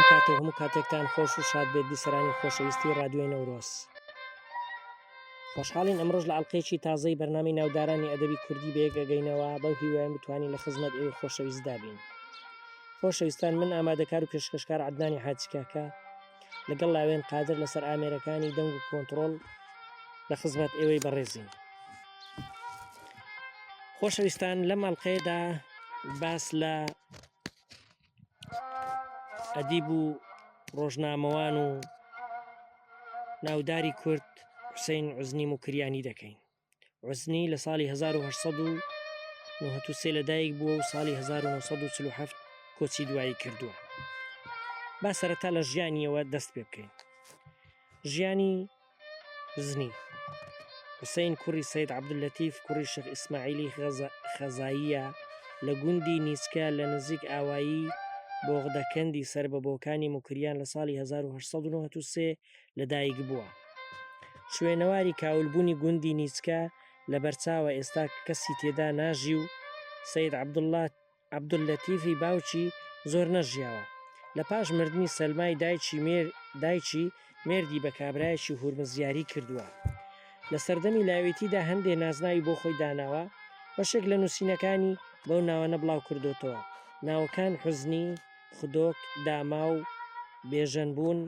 کاتەوە هەموو کاتێکتان خۆش و شاد بێت بیسەرانی خۆشەویستی ڕادیۆی نەورۆز. خۆشحاڵین ئەمڕۆژ لە ئەڵلقەیەکی تازەی بەرنامەی ناودارانی ئەدەبی کوردی بەیەک ئەگەینەوە بەو هیوایان بتوانین لە خزمەت ئێوەی خۆشەویستدا بین. خۆشەویستان، من ئامادەکار و پێشکەشکار عەدنانی حاجیکاکە لەگەڵ لاوێن قادر لەسەر ئامێرەکانی دەنگ و کۆنتڕۆڵ لە خزمەت ئێوەی بەڕێزین. خۆشەویستان، لەم ئەڵلقەیەدا باس لە ئەدیب و ڕۆژنامەوان و ناوداری کورد حوسێن عوزنی موکریانی دەکەین. عوزنی لە ساڵی 1993 لەدایک بووە و ساڵی 1947 کۆچی دوایی کردووە. با سەرەتا لە ژیانیەوە دەست پێ بکەین. ژیانی عوزنی: حوسێن کوڕی سەید عەبدولەتیف کوڕی شێخ ئیسماعیلی خەزاییە لە گوندی نیسکە لە نزیک ئاوایی بۆغدەکەندی سەربەبۆکانی موکریان لە ساڵی 1993 لەدایک بووە. شوێنەواری کاولبوونی گوندی نیسکە لە بەرچاوە ئێستا کەسی تێدا ناژی و سەید عەبدولەتیفی باوکی زۆر نەژیاوە. لە پاش مردنی سەلمای دایکی مێردی بە کابرایەکی هورمزیاری کردووە. لە سەردەمی لاوێتیدا هەندێ نازناوی بۆ خۆی داناوە. بەشێک لە نووسینەکانی بەو ناوانە بڵاو کردوتەوە. ناوەکان حوزنی، خودۆک، داما و بێژەنبوون.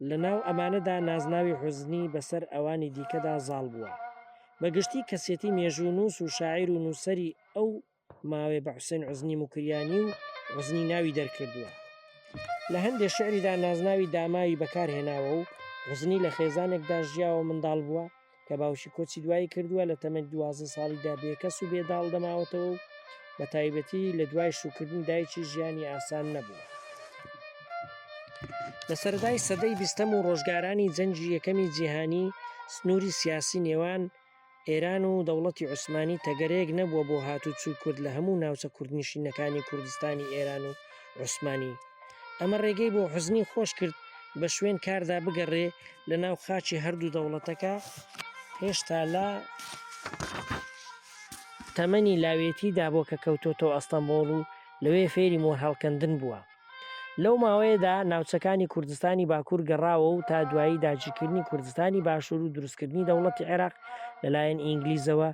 لە ناو ئەمانەدا نازناوی حوزنی بەسەر ئەوانی دیکەدا زاڵ بووە. بەگشتی کەسێتی مێژوو نووس و شاعیر و نووسەری ئەو ماوەی بە حوسێن عوزنی موکریانی و عوزنی ناوی دەرکردووە. لە هەندێک شعریدا نازناوی داماوی بەکارهێناوە و عوزنی لە خێزانێکدا ژیاوە منداڵ بووە کە باوکی کۆچی دوایی کردووە. لە تەمەنی 12 ساڵیدا بێکەس و بێداڵ دەماوەتەوە و بە تایبەتی لە دوای شوکردنی دایکی ژیانی ئاسان نەبووە. لە سەرەتای سەدەی 20ەم و ڕۆژگارانی جەنگی یەکەمی جیهانی سنووری سیاسی نێوان ئێران و دەوڵەتی عوسمانی تەگەرەیەک نەبووە بۆ هاتوچووی کورد لە هەموو ناوچە کوردنشینەکانی کوردستانی ئێران و عوسمانی. ئەمە ڕێگەی بۆ حوزنی خۆش کرد بە شوێن کاردا بگەڕێ لە ناو خاچی هەردوو دەوڵەتەکە. هێشتا لە تەمەنی لاوێتیدا بۆ کە کەوتۆتەوە ئەستەمبۆڵ و لەوێ فێری مۆر هەڵکەندن بووە. لەو ماوەیەدا ناوچەکانی کوردستانی باکوور گەڕاوە و تا دوایی داگیرکردنی کوردستانی باشوور و دروستکردنی دەوڵەتی عێراق لەلایەن ئینگلیزەوە.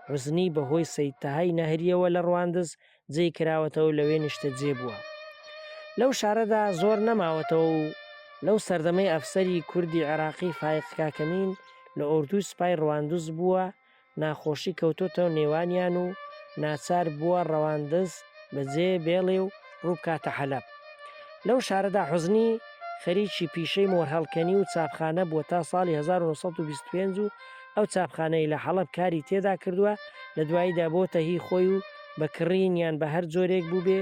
حوزنی بەهۆی سەیدتەهای نەهریەوە لە ڕواندز جێی کراوەتەوە و لەوێ نیشتەجێ بووە. لەو شارەدا زۆر نەماوەتەوە و لەو سەردەمەی ئەفسەری کوردی عێراقی فایق کاکەمین لە ئۆردوی سوپای ڕواندز بووە. ناخۆشی کەوتۆتەوە نێوانیان و ناچار بووە ڕەواندز بەجێ بێڵێ و ڕووبکاتە حەلەب. لەو شارەدا حوزنی خەریکی پیشەی مۆرهەڵکەنی و چاپخانە بووە تا ساڵی 1925 و ئەو چاپخانەی لە حەڵەب کاری تێدا کردووە. لە دواییدا بۆتە هی خۆی و بە کڕینیان بە هەر جۆرێک بوو بێ.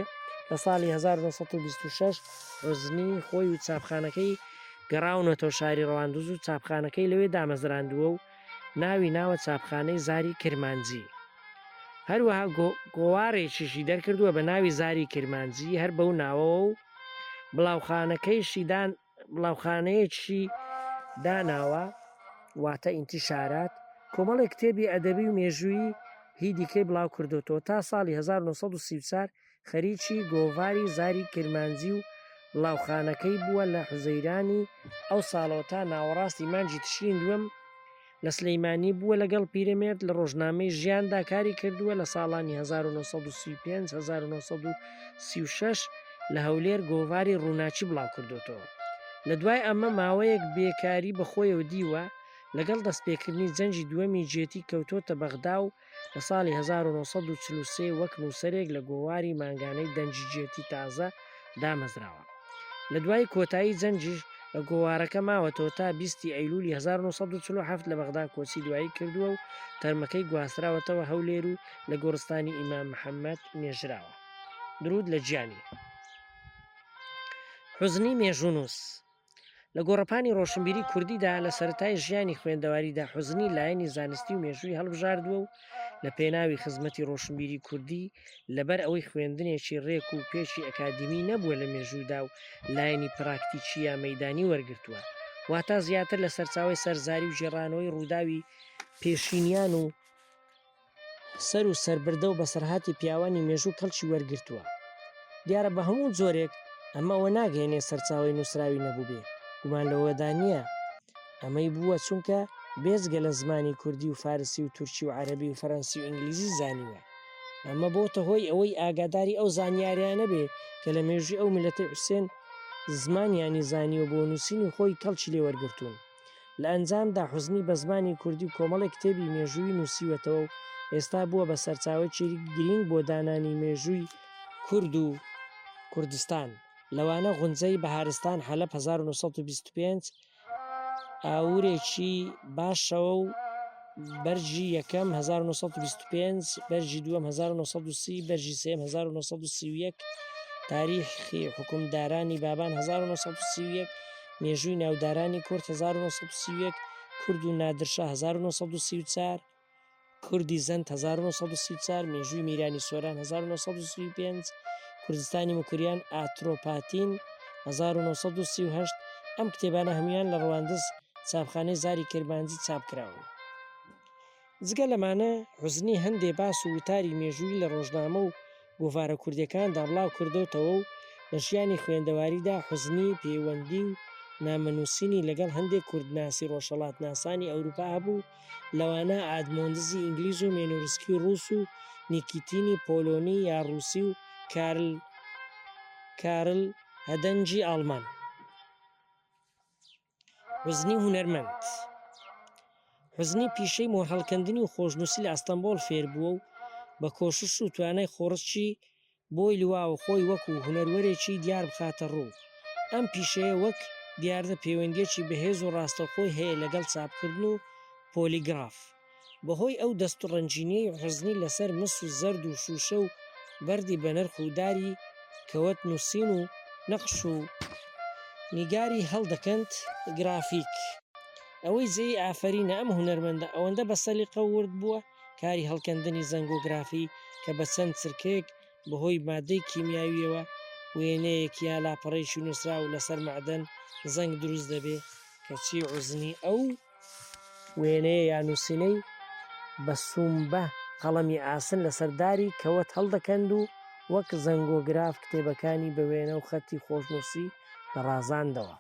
لە ساڵی 1926 حوزنی خۆی و چاپخانەکەی گەڕاونەتەوە شاری ڕەواندز و چاپخانەکەی لەوێ دامەزراندووە و ناوی ناوە چاپخانەی زاری کرمانجی. هەروەها گۆوارێکیشی دەرکردووە بە ناوی زاری کرمانجی هەر بەو ناوەوە و بڵاوخانەیەکی داناوە واتە ئینتیشارات. کۆمەڵێک کتێبی ئەدەبی و مێژووی هی دیکەی بڵاو کردوتەوە تا ساڵی 1934 خەریکی گۆڤاری زاری کرمانجی و بڵاوخانەکەی بووە لە حوزەیرانی. ئەو ساڵەوە تا ناوەڕاستی مانجی تشرین دووەم لە سلەیمانی بووە لەگەڵ پیرەمێرد لە ڕۆژنامەی ژیاندا کاری کردووە. لە ساڵانی 1935-1936 لە هەولێر گۆڤاری ڕووناچی بڵاو کردوتەوە. لە دوای ئەمە ماوەیەک بێکاری بەخۆیەوە دیوە. لەگەڵ دەستپێکردنی جەنجی دووەمی جێتی کەوتۆتە بەغدا و لە ساڵی 1943 وەک نووسەرێک لە گۆواری مانگانەی دەنجی جێتی تازە دامەزراوە. لە دوای کۆتایی جەنجیش لە گۆوارەکە ماوەتەوە تا 20 ئەیلولی 1947 لە بەغدا کۆچی دوایی کردووە و تەرمەکەی گواستراوەتەوە هەولێر و لە گۆڕستانی ئیمام محەممەد نێژراوە. درود لە گیانی. حوزنی مێژوونووس لە گۆڕەپانی ڕۆشنبیری کوردیدا لە سەرەتای ژیانی خوێندەواریدا حوزنی لایەنی زانستی و مێژووی هەڵبژاردووە و لە پێناوی خزمەتی ڕۆشنبیری کوردی لەبەر ئەوەی خوێندنێکی ڕێک و پێشی ئەکادمی نەبووە لە مێژوودا و لایەنی پراکتیکی یا مەیدانی وەرگرتووە. واتە زیاتر لە سەرچاوی سەرزاری و ژێڕانەوەی ڕووداوی پێشینیان و سەر و سەربردە و بەسەرهاتی پیاوانی مێژوو کەڵکی وەرگرتووە. دیارە بە هەموو جۆرێک ئەمە ئەوە ناگەێنێ سەرچاوی نووسراوی نەبوو بێ، گومان لەوەدا نییە. ئەمەی بووە چونکە بێزگە لە زمانی کوردی و فارسی و تورکی و عەرەبی و فەڕەنسی و ئینگلیزی زانیوە. ئەمە بۆتە هۆی ئەوەی ئاگاداری ئەو زانیاریانە بێ کە لە مێژووی ئەو میلەتەی حوسێن زمانیانی زانیوە بۆ نووسینی خۆی کەڵکی لێ وەرگرتوون. لە ئەنجامدا حوزنی بە زمانی کوردی و کۆمەڵێک کتێبی مێژووی نووسیوەتەوە و ئێستا بووە بە سەرچاوەی گرنگ بۆ دانانی مێژووی کورد و کوردستان. لەوانە غونجەی بەهارستان حەلەب 1925 ئاورێکی باشەوە و بەرژی یەکەم 1925 بەرژی دووەم 1930 بەرژی سێم 1931 تاریخی حکومدارانی بابان 1931 مێژووی ناودارانی کورد 1931 کورد و نادرشە 1934 کوردی زەند 1934 مێژووی میرانی سۆران 1935 کوردستانی مکریان ئاترۆپاتین 1938 ئەم کتێبانە هەمویان لە ڕەواندز چاپخانەی زاری کێرمانجی چاپکراون. جگە لەمانە حوزنی هەندێ باس و وتاری مێژووی لە ڕۆژنامە و گۆڤارە کوردیەکاندا بڵاو کردوتەوە و لە ژیانی خوێندەواریدا حوزنی پەیوەندی و نامەنووسینی لەگەڵ هەندێک کوردناسی ڕۆژهەڵاتناسانی ئەوروپا هەبوو، لەوانە ئادمۆندزی ئینگلیز و مێنۆرسکی ڕووس و نیکیتینی پۆلۆنی یا ڕووسی و کارل هەدەنجی ئاڵمان. حوزنی هونەرمەند حوزنی پیشەی مۆرهەڵکەندنی و خۆشنووسی لە ئەستەمبۆڵ فێر بووە و بە کۆشش و توانای خۆڕشی بۆی لواوە خۆی وەکو هونەروەرێکی دیار بخاتە ڕوو. ئەم پیشەیە وەک دیاردە پەیوەندیەکی بەهێز و ڕاستەوخۆی هەیە لەگەڵ چاپکردن و پۆلیگراف. بەهۆی ئەو دەستوڕەنجینەی حوزنی لەسەر مس و زەرد و شوشە و بەردی بە نرخ و داری کەوت نووسین و نەقش و نیگاری هەڵدەکەند گرافیک. ئەوەی جێی ئافرینە ئەم هونەرمەندە ئەوەندە بە سەلیقە ورد بووە کاری هەڵکەندنی زەنگۆگرافی کە بە چەند چرکەیەک بەهۆی مادەی کیمیاویەوە وێنەیەک یا لاپەڕەیەکی نووسرا و لەسەر معدەن زەنگ دروست دەبێ کەچی حوزنی ئەو وێنەیە یا نووسینەی بە سوومبە قەڵەمی ئاسن لەسەرداری کەوت هەڵدەکەند و وەک زەنگۆگراف کتێبەکانی بە وێنە و خەتی خۆشنووسی دەڕازاندەوە.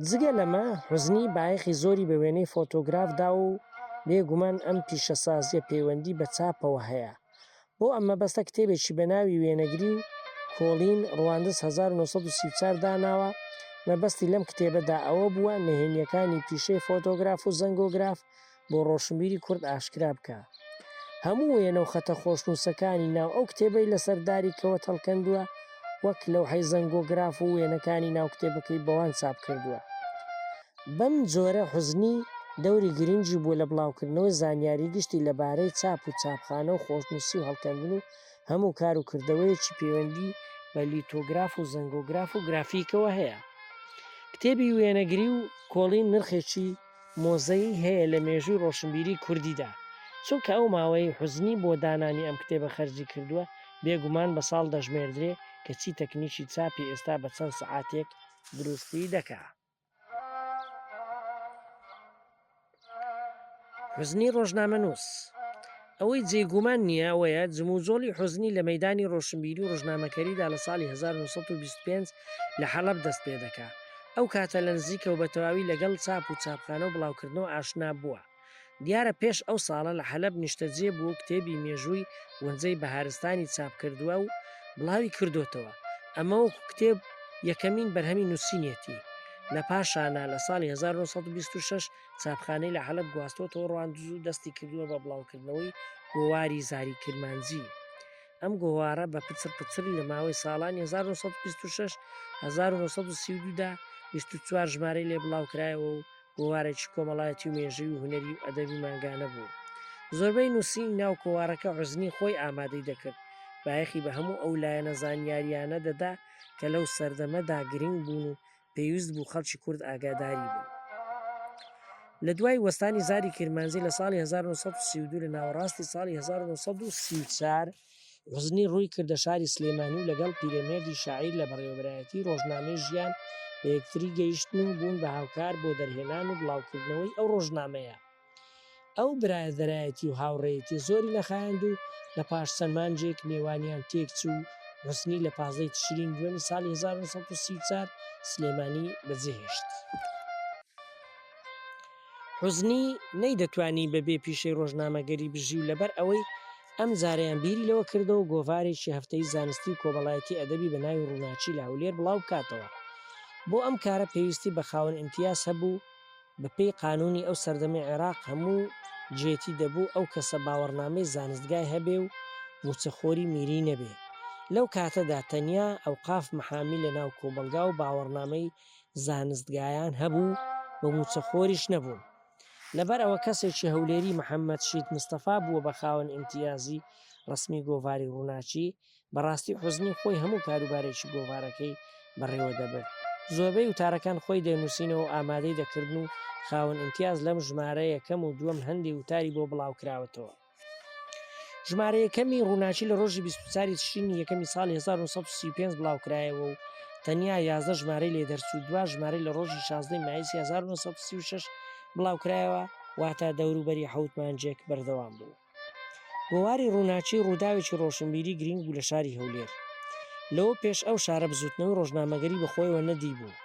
جگە لەمە حوزنی بایەخی زۆری بە وێنەی فۆتۆگرافدا و بێگومان ئەم پیشەسازیە پەیوەندی بە چاپەوە هەیە. بۆ ئەمە بەستە کتێبێکی بە ناوی وێنەگری و کۆڵین ڕواندز 1934 داناوە. مەبەستی لەم کتێبەدا ئەوە بووە نهێنیەکانی پیشەی فۆتۆگراف و زەنگۆگراف بۆ ڕۆشنبیری کورد ئاشکرا بکە. هەموو وێنە و خەتە خۆشنووسەکانی ناو ئەو کتێبەی لەسەرداری کەوت هەڵکەندووە وەک لەوحەی زەنگۆگراف و وێنەکانی ناو کتێبەکەی بەوان چاپ کردووە. بەم جۆرە حوزنی دەوری گرنگی بووە لە بڵاوکردنەوەی زانیاری گشتی لەبارەی چاپ و چاپخانە و خۆشنووسی و هەڵکەندن و هەموو کار و کردەوەیەکی پەیوەندی بە لیتۆگراف و زەنگۆگراف و گرافیکەوە هەیە. کتێبی وێنەگری و کۆڵین نرخێکی مۆزەیی هەیە لە مێژووی ڕۆشنبیری کوردیدا. چونکە ئەو ماوەی حوزنی بۆ دانانی ئەم کتێبە خەرجی کردووە بێگومان بە ساڵ دەژمێردرێ کەچی تەکنیکی چاپی ئێستا بە چەند سەعاتێک دروستی دەکا. حوزنی ڕۆژنامەنووس ئەوەی جێگومان نییە ئەوەیە جموجۆڵی حوزنی لە مەیدانی ڕۆشنبیری و ڕۆژنامەکەریدا لە ساڵی 1925 لە حەلەب دەست پێ دەکا. ئەو کاتە لە نزیکە و بە تەواوی لەگەڵ چاپ و چاپخانە و بڵاوکردنەوە ئاشنا بووە. دیارە پێش ئەو ساڵە لە حەلەب نیشتەجێ بوو کتێبی مێژووی وەنجەی بەهارستانی چاپ کردووە و بڵاوی کردوتەوە. ئەمە وەکو کتێب یەکەمین بەرهەمی نووسینێتی. لە پاشانە لە ساڵی 1926 چاپخانەی لە حەلەب گواستۆتەوە ڕواندز و دەستی کردووە بە بڵاوکردنەوەی گۆواری زاری کلمانجی. ئەم گۆوارە بە پچر لە ماوەی ساڵانی 1926 1932دا 24 ژمارەی لێ بڵاوکرایەوە و گۆوارێکی کۆمەڵایەتی و مێژەوی و هونەری و ئەدەبی ماگانە بوو. زۆربەی نووسین ناو کۆوارەکە حوزنی خۆی ئامادەی دەکرد، بایەخی بە هەموو ئەو لایەنە زانیاریانە دەدا کە لەو سەردەمەدا گرنگ بوون و پێویست بوو خەڵکی کورد ئاگاداری بوون. لە دوای وەستانی زاری کرمانجی لە ساڵی 1932 لە ناوەڕاستی ساڵی 1934 حوزنی ڕووی کردە شاری سلێمانی و لەگەڵ پیرەمێردی شاعیر لە بەڕێوەبەرایەتی ڕۆژنامەی ژیان بە یەکتری گەیشتن و بوون بە هاوکار بۆ دەرهێنان و بڵاوکردنەوەی ئەو ڕۆژنامەیە. ئەو برادەرایەتی و هاوڕێیەتی زۆری نەخایاند و لە پاش چەند مانجێک نێوانیان تێکچوو حوسنی لە 15 تشرین دووەمی ساڵی 1934 سلێمانی بەجێهێشت. حوزنی نەیدەتوانی بەبێ پیشەی ڕۆژنامەگەری بژی و لەبەر ئەوەی ئەم جارەیان بیری لەوە کردەوە گۆڤارێکی هەفتەی زانستی و کۆمەڵایەتی ئەدەبی بە ناوی ڕووناچی لە هەولێر بڵاو بکاتەوە. بۆ ئەم کارە پێویستی بە خاوەن ئیمتیاز هەبوو بە پێی قانونی ئەو سەردەمی عێراق هەموو جێتی دەبوو ئەو کەسە باوەڕنامەی زانستگای هەبێ و موچەخۆری میری نەبێ. لەو کاتەدا تەنیا ئەوقاف مەحامی لە ناو کۆمەلگا و باوەڕنامەی زانستگایان هەبوو بە موچەخۆریش نەبوون. لەبەر ئەوە کەسێکی هەولێری محەممەد شید مستەفا بووە بە خاوەن ئیمتیازی ڕسمی گۆڤاری ڕووناچی. بەڕاستی حوزنی خۆی هەموو کاروبارێکی گۆڤارەکەی بەڕێوە دەبێت. زۆربەی وتارەکان خۆی دەنووسینەوە ئامادەی دەکردن و خاوەن ئیمتیاز لەم ژمارە یەکەم و دووەم هەندی وتاری بۆ بڵاوکراوەتەوە. ژمارە یەکەمی ڕووناچی لە ڕۆژی 24 تشرینی یەکەمی ساڵی 1935 بڵاوکرایەوە و تەنیا 11 ژمارەی لێدەرچوو، دوا ژمارەی لە ڕۆژی 16 مایسی 1936 بڵاوکرایەوە، واتە دەوروبەری 7 مانجێک بەردەوام بوو. گۆواری ڕووناچی ڕووداوێکی ڕۆشنبیری گرنگ بوو لە شاری هەولێر. لەوە پێش ئەو شارە بزوتنەوەی ڕۆژنامەگەری بەخۆیەوە نەدی بوو.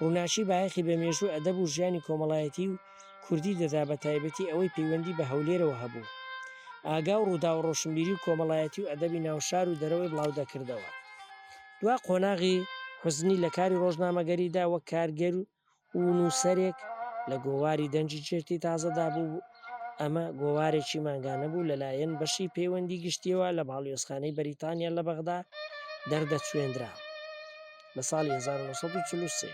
ڕووناچی بایەخی بە مێژوو ئەدەب و ژیانی کۆمەڵایەتی و کوردی دەدا بە تایبەتی ئەوەی پەیوەندی بە هەولێرەوە هەبوو. ئاگا و ڕوودا و ڕۆشنبیری و کۆمەڵایەتی و ئەدەبی ناوشار و دەرەوەی بڵاو دەکردەوە. دوا قۆناغی حوزنی لە کاری ڕۆژنامەگەریدا وەک کارگەر و نووسەرێک لە گۆواری دەنجی جێرتی تازەدا بوو. ئەمە گۆوارێکی ماگانە بوو لەلایەن بەشی پەیوەندی گشتیەوە لە باڵیۆزخانەی بەریتانیا لە بەغدا دەردەچوێنرا لە ساڵی 1943.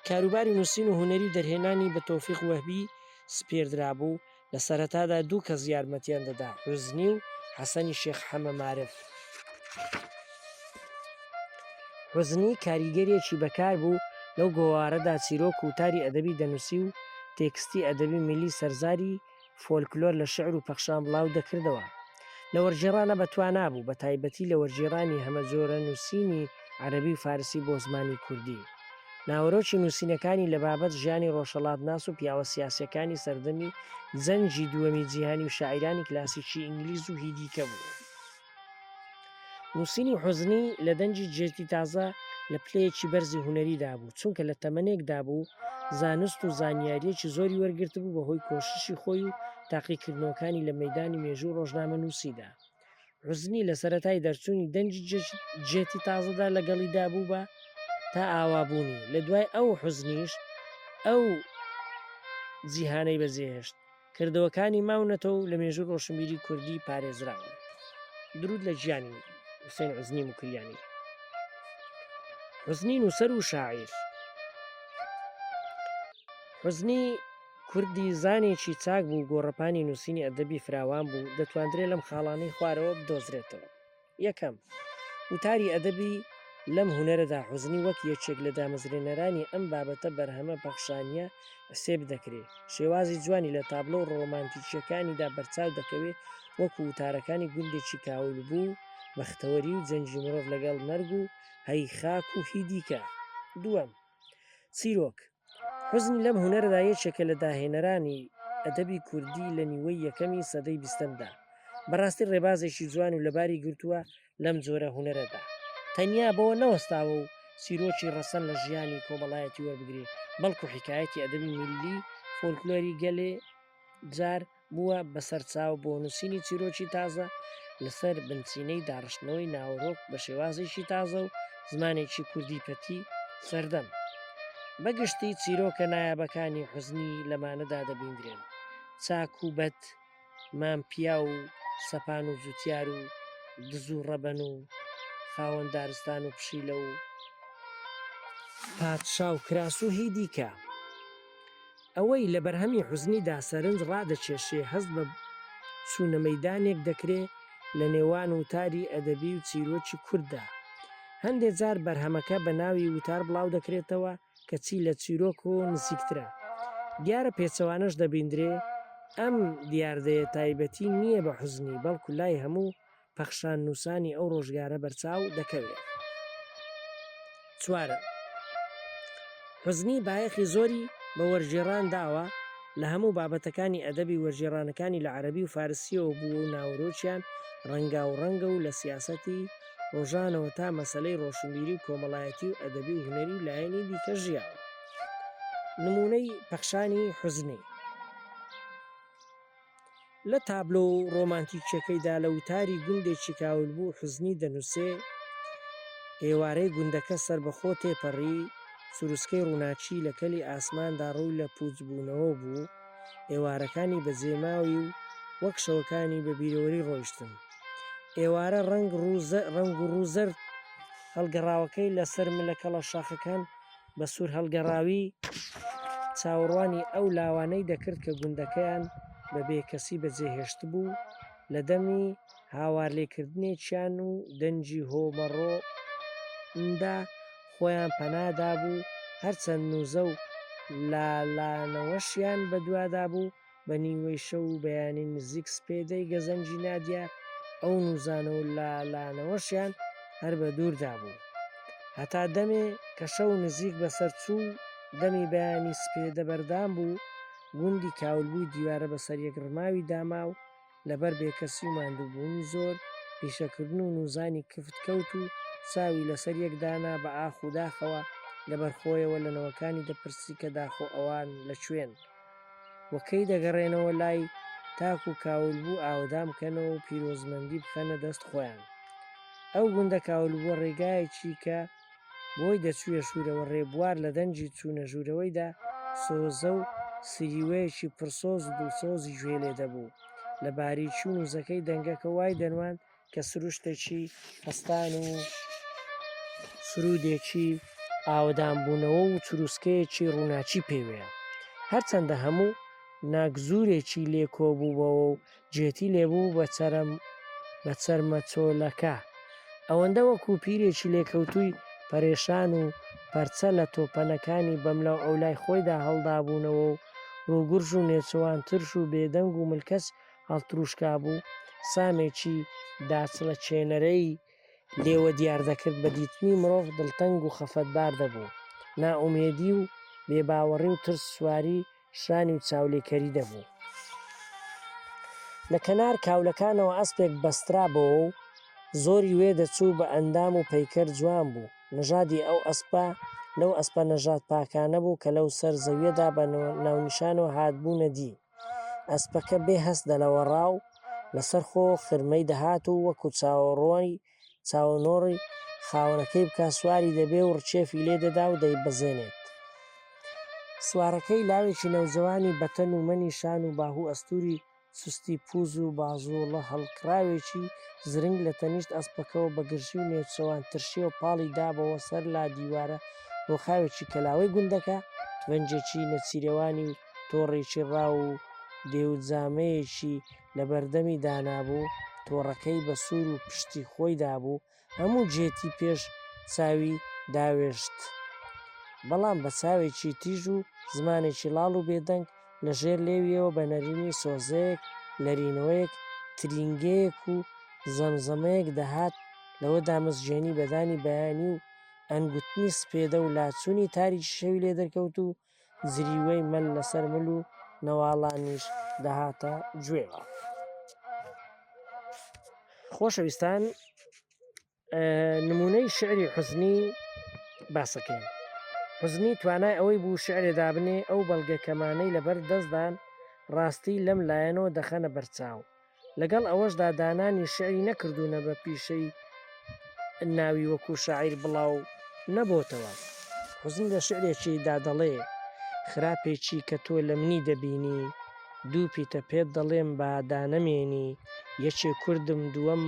کاروباری نووسین و هونەری و دەرهێنانی بە تۆفیق وەهبی سپێردرا بوو. لە سەرەتادا دوو کەس یارمەتیان دەدا، حوزنی و حەسەنی شێخ حەمە مارف. حوزنی کاریگەرێکی بەکار بوو لەو گۆوارەدا چیرۆک و وتاری ئەدەبی دەنووسی و تێکستی ئەدەبی میلی سەرزاری فۆلکلۆر لە شعر و پەخشان بڵاو دەکردەوە. لە وەرگێڕانە بەتوانا بوو، بە تایبەتی لە وەرگێڕانی هەمەجۆرە نووسینی عەرەبی و فارسی بۆ زمانی کوردی. ناوەرۆکی نووسینەکانی لە بابەت ژیانی ڕۆژهەڵاتناس و پیاوە سیاسیەکانی سەردەمی جەنگی دووەمی جیهانی و شاعیرانی کلاسیکی ئینگلیز و هیدیکە بوو. نووسینی حوزنی لە دەنجی جێرتی تازە لە پلەیەکی بەرزی هونەریدا بوو، چونکە لە تەمەنێکدا بوو زانست و زانیاریەکی زۆری وەرگرت بوو بەهۆی کۆششی خۆی و تاقیکردنەوەکانی لە مەیدانی مێژوو ڕۆژنامە نووسیدا. حوزنی لە سەرەتای دەرچوونی دەنجی جێتی تازەدا لەگەڵیدا بوو بە تا ئاوابوونی. لە دوای ئەو حوزنیش ئەو جیهانەی بەجێهێشت کردەوەکانی ماونەتەوە و لە مێژوو ڕۆشنبیری کوردی پارێزراون. درود لە ژیانی حوسێن حوزنی موکریانی. حوزنی نووسەر و شاعیر. حوزنی کوردی زانێکی چاک بوو، گۆڕەپانی نووسینی ئەدەبی فراوان بوو، دەتوانرێت لەم خاڵانەی خوارەوە بدۆزرێتەوە. یەکەم، وتاری ئەدەبی لەم هونەرەدا حوزنی وەک یەکێک لە دامەزرێنەرانی ئەم بابەتە بەرهەمە پەخشانیە حسێب دەکرێت. شێوازی جوانی لە تابلۆ و ڕۆمانتیکیەکانیدا بەرچاو دەکەوێت، وەکو وتارەکانی گوندێکی کاول بوو، بەختەوەری و جەنجی مرۆڤ لەگەڵ مەرگ و هەیخاک و هیدیکە. دووەم، چیرۆک. حوزنی لەم هونەرەدا یەکێکە لە داهێنەرانی ئەدەبی کوردی لە نیوەی یەکەمی سەدەی 20دا. بەڕاستی ڕێبازێکی جوان و لەباری گرتووە لەم جۆرە هونەرەدا. تەنیا بەوە نەوەستاوە و چیرۆکی ڕەسەن لە ژیانی کۆمەڵایەتی وەربگرێت، بەڵکو حکایەتی ئەدەبی میلی فۆلکلۆری گەلێ جار بووە بەسەرچاو بۆ نووسینی چیرۆکی تازە لەسەر بنچینەی داڕشتنەوەی ناوەڕۆک بە شێوازێکی تازە و زمانێکی کوردی پەتی سەردەم. بەگشتی چیرۆکە نایابەکانی حوزنی لەمانەدا دەبیندرێن: چاک و بەد، مامپیا و سەپان و جوتیار و دز و ڕەبەن و خاوەن دارستان و پشیلە و پادشا و کراس و هیدیکە. ئەوەی لە بەرهەمی حوزنیدا سەرنج ڕادەکێشێ هەست بە چوونە مەیدانێک دەکرێت لە نێوان وتاری ئەدەبی و چیرۆکی کورددا. هەندێک جار بەرهەمەکە بە ناوی وتار بڵاو دەکرێتەوە کەچی لە چیرۆک و نزیکترە. دیارە پێچەوانەش دەبیندرێ. ئەم دیاردەیە تایبەتی نییە بە حوزنی، بەڵکو لای هەموو پەخشان نووسانی ئەو ڕۆژگارە بەرچاو دەکەوێت. چوارە، حوزنی بایەخی زۆری بە وەرگێڕان داوە لە هەموو بابەتەکانی ئەدەبی وەرگێڕانەکانی لە عەرەبی و فارسیەوە بووە و ناوەرۆکیان ڕەنگاوڕەنگە و لە سیاسەتی ڕۆژانەوە تا مەسەلەی ڕۆشنبیری و کۆمەڵایەتی و ئەدەبی و هونەری و لایەنی دیکە ژیاوە. نمونەی پەخشانی حوزنی لە تابلۆ و ڕۆمانتیکیەکەیدا لە وتاری گوندێکی کاولبوو حوزنی دەنووسێ ئێوارەی گوندەکە سەربەخۆ تێپەڕی، سروسکەی ڕووناچی لە کەلی ئاسماندا ڕووی لە پووچبوونەوە بوو، ئێوارەکانی بەجێماوی و وەک شەوەکانی بە بیرۆوەری ڕۆیشتن. ئێوارە ڕەنگ و ڕوو زەرد هەڵگەڕاوەکەی لەسەر ملەکەڵە شاخەکان بە سوور هەڵگەڕاوی چاوەڕوانی ئەو لاوانەی دەکرد کە گوندەکەیان بە بێکەسی بەجێهێشت بوو لە دەمی هاوارلێکردنێکیان و دەنجی هۆمەڕۆندا خۆیان پەنادا بوو، هەرچەند نووزە و لالانەوەشیان بەدوادا بوو. بە نیوەی شەو و بەیانی نزیک سپێدەی گەزەنجی نادیا ئەو نووزانە و لالانەوەشیان هەر بە دووردا بوو، هەتا دەمێ کە شەو نزیک بەسەر چوو دەمی بەیانی سپێدە بەردام بوو، گوندی کاولبووی دیوارە بەسەر یەک ڕماوی داما و لەبەر بێکەسی و ماندووبوونی زۆر پیشەکردن و نووزانی کفت کەوت و چاوی لەسەر یەک دانا بە ئاخ و داخەوە لەبەر خۆیەوە لە نەوەکانی دەپرسی کە داخۆ ئەوان لەکوێن و کەی دەگەڕێنەوە لای تاک و کاولبوو ئاوەدان بکەنەوە و پیرۆزمەندی بخەنە دەست خۆیان. ئەو گوندە کاولبووە ڕێگایەکی کە بۆی دەچوویە ژوورەوە ڕێبوار لە دەنجی چوونە ژوورەوەیدا سۆزە و سریوەیەکی پڕسۆز و دڵسۆزی گوێ لێ دەبوو. لە باریکی و نووزەکەی دەنگەکە وای دەنوان کە سروشتێکی هەستان و سرودێکی ئاوەدانبوونەوە و چروسکەیەکی ڕووناچی پێوەیە، هەرچەندە هەموو ناگزورێکی لێ کۆبووبەوە و جێتی لێبوو بە چەرمەچۆلەکە، ئەوەندە وەکو پیرێکی لێکەوتووی پەرێشان و پەرچە لە تۆپەنەکانی بەملاو ئەولای خۆیدا هەڵدابوونەوە و ڕووگرژ و نێچەوان ترش و بێدەنگ و ملکەس هەڵتروشکا بوو. سامێکی داچڵەکێنەرەی لێوە دیار دەکرد بە دیتنی مرۆڤ دڵتەنگ و خەفەتبار دەبوو، نائومێدی و بێباوەڕی و ترس سواری شانی و چاولێکەری دەبوو. لە کەنار کاولەکانەوە ئەسپێک بەسترابەوە و زۆری وێ دەچوو، بە ئەندام و پەیکەر جوان بوو. نەژادی ئەو ئەسپە لەو ئەسپە نەژاد پاکانە بوو کە لەو سەر زەویەدا بە ناونیشانەوە هاتبوونە دی. ئەسپەکە بێ هەست دەلەوەڕا و لەسەر خۆ خرمەی دەهات و وەکو چاوەنۆڕی خاوەنەکەی بکە سواری دەبێ و ڕچێفی لێ دەدا و دەیبەزێنێت. سوارەکەی لاوێکی نەوجەوانی بەتەن و مەنی شان و باهوو ئەستووری سوستی پووز و بازوڵە هەڵکراوێکی زرنگ لە تەنیشت ئەسپەکەوە بە گرژی و نێوچەوان ترشیە و پاڵی دابەوە سەر لا دیوارە ڕۆخاوێکی کەلاوەی گوندەکە، تفەنجێکی نەچیرەوانی و تۆڕێکی ڕاو و دێوجامەیەکی لە بەردەمی دانابوو. تۆڕەکەی بە سوور و پشتی خۆی دابوو، هەموو جێتی پێش چاوی داوێشت، بەڵام بە چاوێکی تیژ و زمانێکی لاڵ و بێدەنگ لەژێر لێویەوە بە نەریمی سۆزەیەک، لەرینەوەیەک، ترینگەیەک و زەمزەمەیەک دەهات، لەوەدا مزگێنی بەدانی بەیانی و ئەنگوتنی سپێدە و لاچوونی تاریکی شەوی لێ دەرکەوت و جریوەی مەل لەسەر مل و نەواڵانیش دەهاتە گوێوە. خۆشەویستان، نمونەی شعری حوزنی باسەکەین. حوزنی توانای ئەوەی بوو شعرێ دابنێ ئەو بەڵگە کەمانەی لەبەر دەستدان ڕاستی لەم لایەنەوە دەخەنە بەرچاو. لەگەڵ ئەوەشدا دانانی شعری نەکردوونە بە پیشەی ناوی وەکو شاعیر بڵاو نەبۆتەوە. حوزن لە شعرێکیدا دەڵێ: خراپێکی کە تۆ لە منی دەبینی، دوو پیتە پێت دەڵێم با دانەمێنی، یەکێ کوردم دووەم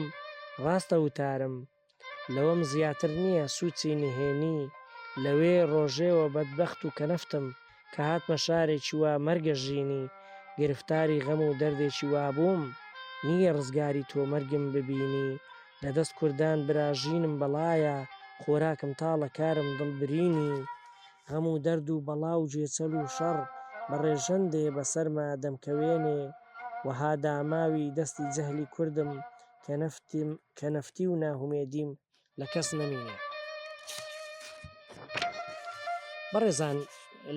ڕاستە وتارم، لەوەم زیاتر نییە سووچی نهێنی، لەوێ ڕۆژێوە بەدبەخت و کەنەفتم، کە هاتمە شارێکی وا مەرگە ژینی، گرفتاری غەم و دەردێکی وا بووم، نییە ڕزگاری تۆ مەرگم ببینی، لەدەست کوردان براژینم بەڵایە، خۆراکم تاڵە کارم دڵبرینی، غەم و دەرد و بەڵا و جێچەل و شەڕ بەڕێژەندێ بەسەرما دەمکەوێنێ، وەها داماوی دەستی جەهلی کوردم، کە نەفتی و ناهومێدیم لە کەس نەمینێ. بەڕێزان،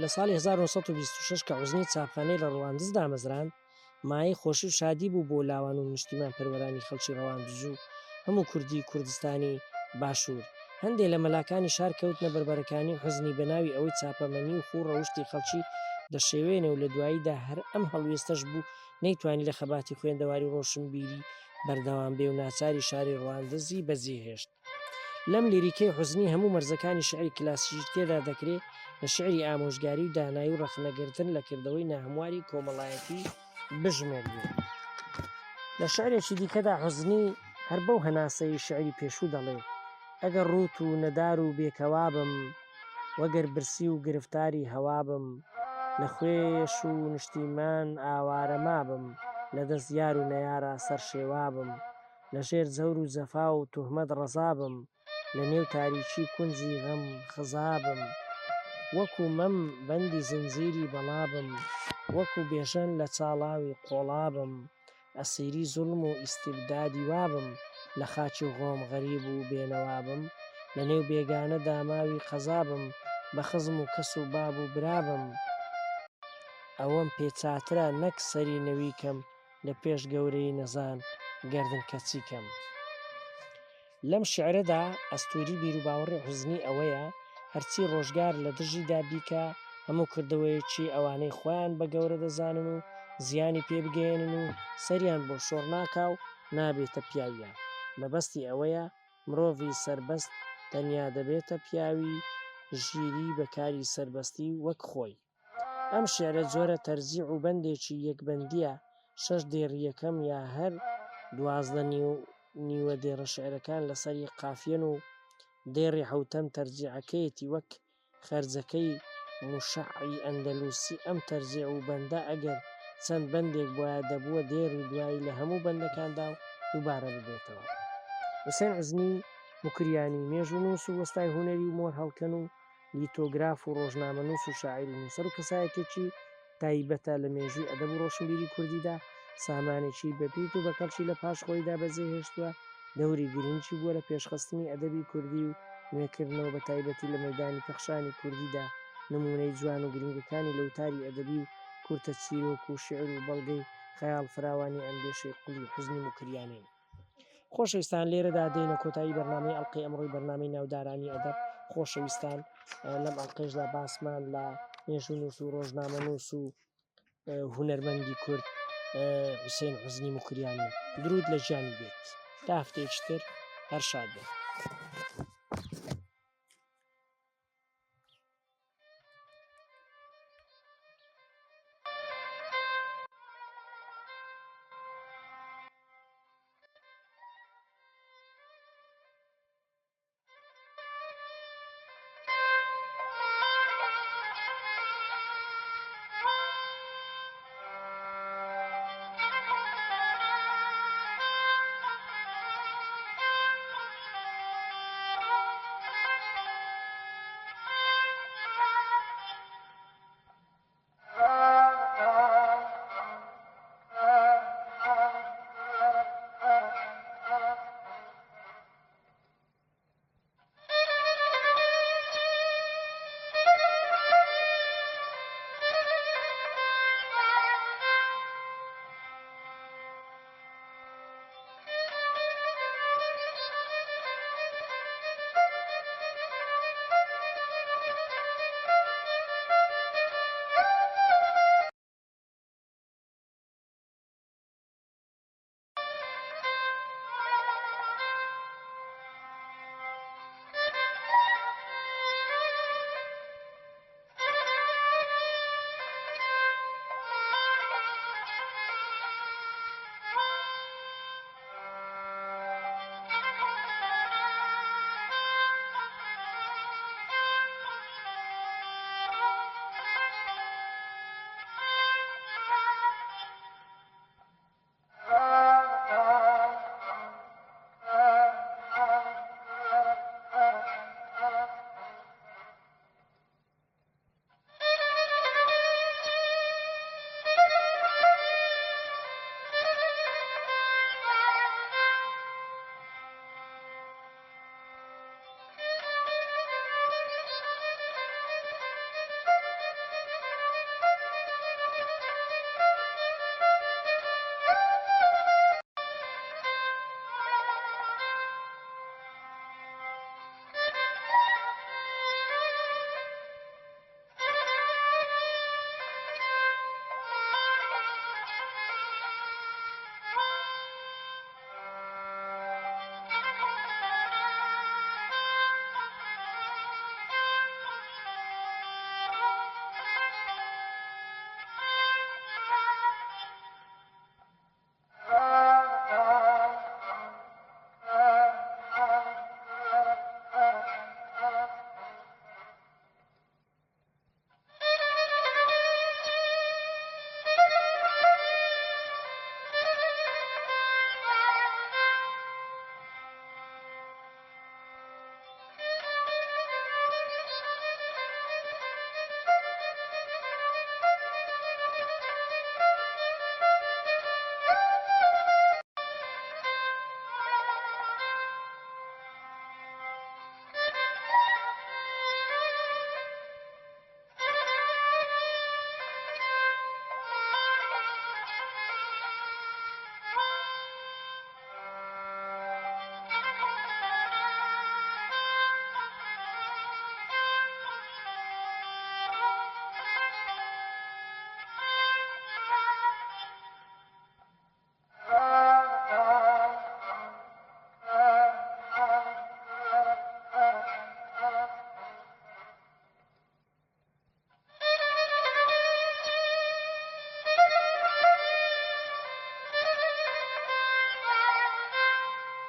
لە ساڵی 1926 کە حوزنی چاپخانەی لە ڕەواندز دامەزران، مایەی خۆشی و شادی بوو بۆ لاوان و نیشتیمان پەروەرانی خەڵکی ڕەواندز و هەموو کوردی کوردستانی باشوور هەندێک لە مەلاکانی شار کەوتنە بەربەرەکانی حوزنی بە ناوی ئەوەی چاپەمەنی و خوو ڕەوشتی خەڵکی دەشێوێنێ و لە دواییدا هەر ئەم هەڵوێستەش بوو نەیتوانی لە خەباتی خوێندەواری ڕۆشنبیری بەردەوام بێ و ناچاری شاری ڕەواندزی بەجێهێشت. لەم لیریکەی حوزنی هەموو مەرزەکانی شعری کلاسیک تێدا دەکرێت لە شعری ئامۆژگاری و دانایی و ڕەخنەگرتن لە کردەوەی ناهەمواری کۆمەڵایەتی بژمێردرێت. لە شعرێکی دیکەدا حوزنی هەر بەو هەناسەی شعری پێشوو دەڵێ ئەگەر ڕوت و نەدار و بێکەوابم وەگەر برسی و گرفتاری هەوابم لە خوێش و نیشتیمان ئاوارە مابم لە دەست یار و نەیارە سەر شێوابم لە ژێر جەور و جەفا و توهمەت ڕەزابم لە نێو تاریکی کونجی غەم خزابم وەکو مەم بەندی زنجیری بەڵابم وەکو بێژەن لە چاڵاوی قۆڵابم ئەسیری زوڵم و ئیستیبدادی وابم لە خاچی غۆم غەریب و بێنەوابم لە نێو بێگانەدا ماوی قەزابم بە خزم و کەس و باب و برابم ئەوەم پێچاترە نەک سەری نەویکەم لە پێش گەورەی نەزان گەردن کەچیکەم. لەم شیعرەدا ئەستووری بیر و باوەڕی حوزنی ئەوەیە هەرچی ڕۆژگار لە دژیدا بیکە هەموو کردەوەیەکی ئەوانەی خۆیان بە گەورە دەزانن و زیانی پێ بگەێنن و سەریان بۆ شۆڕ ناکا و نابێتە پیاویان. مەبەستی ئەوەیە مرۆڤی سەربەست تەنیا دەبێتە پیاوی ژیری بەکاری سەربەستی وەک خۆی. ئەم شێعرە جۆرە تەرزیع و بەندێکی یەکبەندیە 6 دێڕی یەکەم یا هەر 12 نیوە دێڕە شێعرەکان لەسەری قافیەن و دێڕی حەوتەم تەرجیعەکەیەتی وەک خەرجەکەی موشەعی ئەندەلوسی. ئەم تەرجیع و بەندە ئەگەر چەند بەندێک بۆیە دەبووە دێڕی دوایی لە هەموو بەندەکاندا و دووبارە ببێتەوە. حوسێن عوزنی موکریانی مێژوونووس و وەستای هونەری و مۆر هەڵکەن و لیتۆگراف و ڕۆژنامەنووس و شاعری نووسەر و کەسایەتێکی تایبەتە لە مێژووی ئەدەب و ڕۆشنبیری کوردیدا. سامانێکی بەپیت و بەکەڵکی لە پاش خۆیدا بەجێهێشتووە دەوری گرنگی بووە لە پێشخستنی ئەدەبی کوردی و نوێکردنەوە بە تایبەتی لە مەیدانی پەخشانی کوردیدا نمونەی جوان و گرنگەکانی لەوتاری ئەدەبی و کورتە چیرۆک و شێعر و بەڵگەی خەیاڵ فراوانی ئەندێشەی قوڵی حوزنی موکریانی. خۆشەویستان لێرەدا دێنە کۆتایی بەرنامەی ئەڵقەی ئەمڕۆی بەرنامەی ناودارانی ئەدەب. خۆشەویستان لەم ئەڵقەیەشدا باسمان لە مێژوونووس و ڕۆژنامەنووس و هونەرمەندی کورد حوسێن عوزنی موکریانی. درود لە ژیانی بێت تا هەفتەیەکی تر هەر شاد بێت.